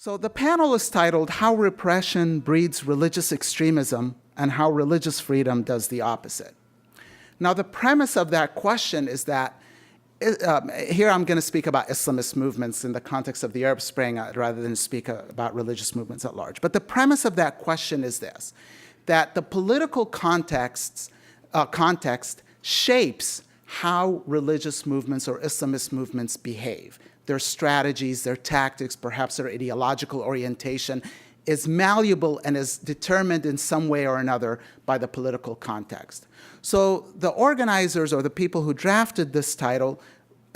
So the panel is titled, How Repression Breeds Religious Extremism and How Religious Freedom Does the Opposite. Now, the premise of that question is that, here I'm going to speak about Islamist movements in the context of the Arab Spring rather than speak about religious movements at large. But the premise of that question is this, that the political context shapes how religious movements or Islamist movements behave. Their strategies, their tactics, perhaps their ideological orientation is malleable and is determined in some way or another by the political context. So the organizers or the people who drafted this title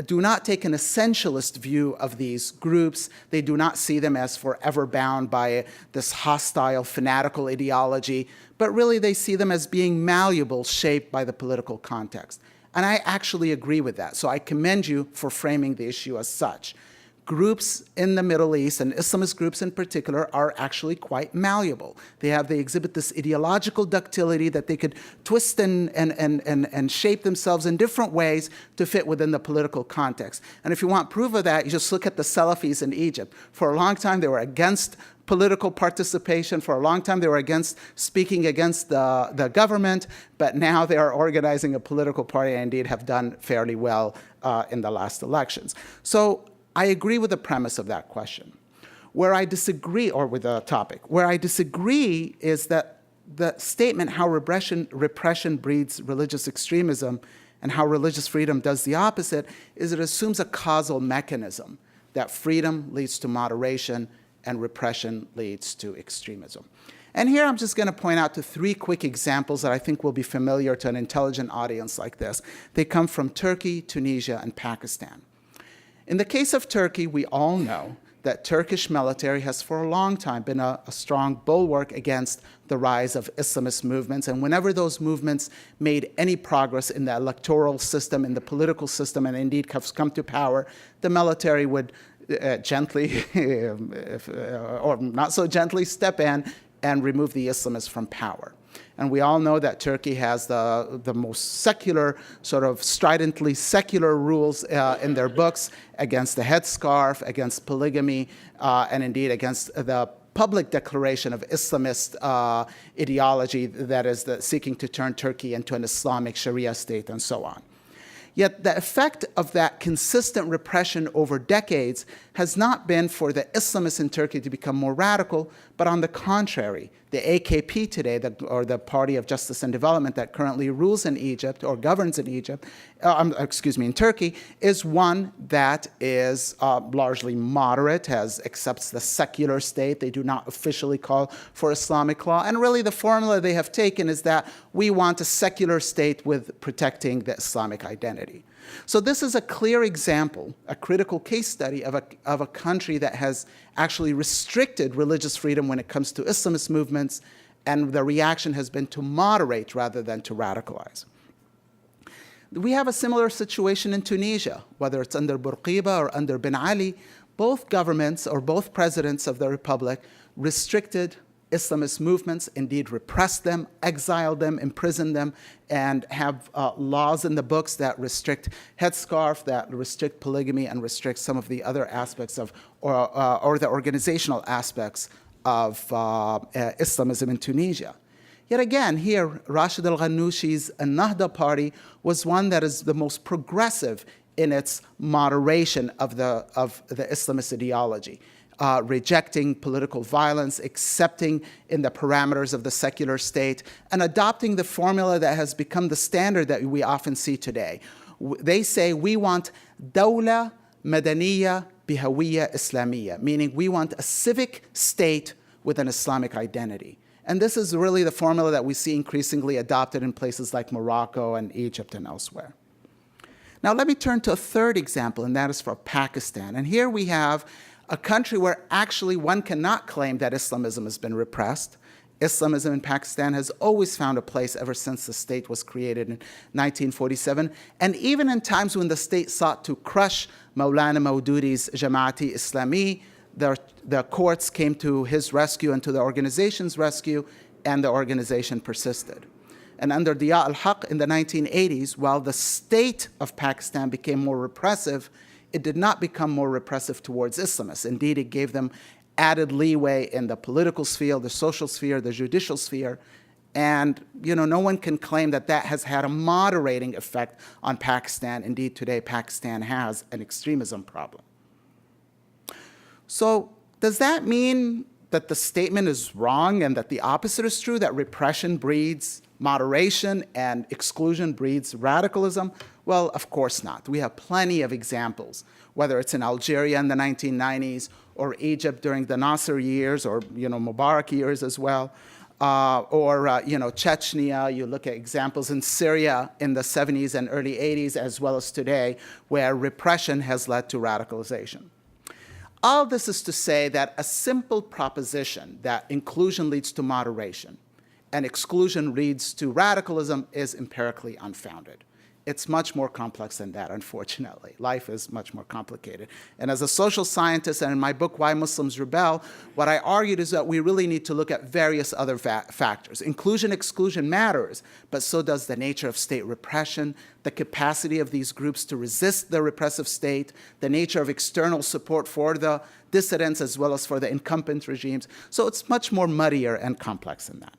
do not take an essentialist view of these groups. They do not see them as forever bound by this hostile, fanatical ideology, but really they see them as being malleable, shaped by the political context. And I actually agree with that. So I commend you for framing the issue as such. Groups in the Middle East, and Islamist groups in particular, are actually quite malleable. They exhibit this ideological ductility that they could twist and shape themselves in different ways to fit within the political context. And if you want proof of that, you just look at the Salafis in Egypt. For a long time, they were against political participation. For a long time, they were speaking against the government, but now they are organizing a political party and indeed have done fairly well in the last elections. So I agree with the premise of that question. Where I disagree, or with the topic, where I disagree is that the statement, how repression breeds religious extremism and how religious freedom does the opposite, is it assumes a causal mechanism, that freedom leads to moderation and repression leads to extremism. And here I'm just going to point out to three quick examples that I think will be familiar to an intelligent audience like this. They come from Turkey, Tunisia, and Pakistan. In the case of Turkey, we all know that Turkish military has for a long time been a strong bulwark against the rise of Islamist movements. And whenever those movements made any progress in the electoral system, in the political system, and indeed have come to power, the military would gently, or not so gently, step in and remove the Islamists from power. And we all know that Turkey has the most secular, sort of stridently secular rules in their books against the headscarf, against polygamy, and indeed against the public declaration of Islamist ideology that is seeking to turn Turkey into an Islamic Sharia state and so on. Yet the effect of that consistent repression over decades has not been for the Islamists in Turkey to become more radical, but on the contrary. The AKP today, or the Party of Justice and Development that currently rules in Egypt, or governs in Egypt, in Turkey, is one that is largely moderate, accepts the secular state. They do not officially call for Islamic law. And really the formula they have taken is that we want a secular state with protecting the Islamic identity. So this is a clear example, a critical case study of a country that has actually restricted religious freedom when it comes to Islamist movements, and the reaction has been to moderate rather than to radicalize. We have a similar situation in Tunisia, whether it's under Bourguiba or under Ben Ali. Both governments or both presidents of the republic restricted Islamist movements, indeed repressed them, exiled them, imprisoned them, and have laws in the books that restrict headscarf, that restrict polygamy, and restrict some of the other aspects of, or the organizational aspects of Islamism in Tunisia. Yet again, here, Rashid al-Ghannouchi's Ennahda party was one that is the most progressive in its moderation of the Islamist ideology. Rejecting political violence, accepting in the parameters of the secular state, and adopting the formula that has become the standard that we often see today. They say we want dawla madaniya bihawiyya islamiyya, meaning we want a civic state with an Islamic identity. And this is really the formula that we see increasingly adopted in places like Morocco and Egypt and elsewhere. Now let me turn to a third example, and that is for Pakistan. And here we have a country where actually one cannot claim that Islamism has been repressed. Islamism in Pakistan has always found a place ever since the state was created in 1947. And even in times when the state sought to crush Maulana Maududi's Jamaati Islami, the courts came to his rescue and to the organization's rescue, and the organization persisted. And under Diya al-Haq in the 1980s, while the state of Pakistan became more repressive, it did not become more repressive towards Islamists. Indeed, it gave them added leeway in the political sphere, the social sphere, the judicial sphere. And no one can claim that that has had a moderating effect on Pakistan. Indeed, today Pakistan has an extremism problem. So does that mean that the statement is wrong and that the opposite is true, that repression breeds moderation and exclusion breeds radicalism? Well, of course not. We have plenty of examples, whether it's in Algeria in the 1990s or Egypt during the Nasser years or Mubarak years as well, or Chechnya. You look at examples in Syria in the 70s and early 80s as well as today, where repression has led to radicalization. All this is to say that a simple proposition that inclusion leads to moderation and exclusion leads to radicalism is empirically unfounded. It's much more complex than that, unfortunately. Life is much more complicated. And as a social scientist, and in my book, Why Muslims Rebel, what I argued is that we really need to look at various other factors. Inclusion, exclusion matters, but so does the nature of state repression, the capacity of these groups to resist the repressive state, the nature of external support for the dissidents as well as for the incumbent regimes. So it's much more muddier and complex than that.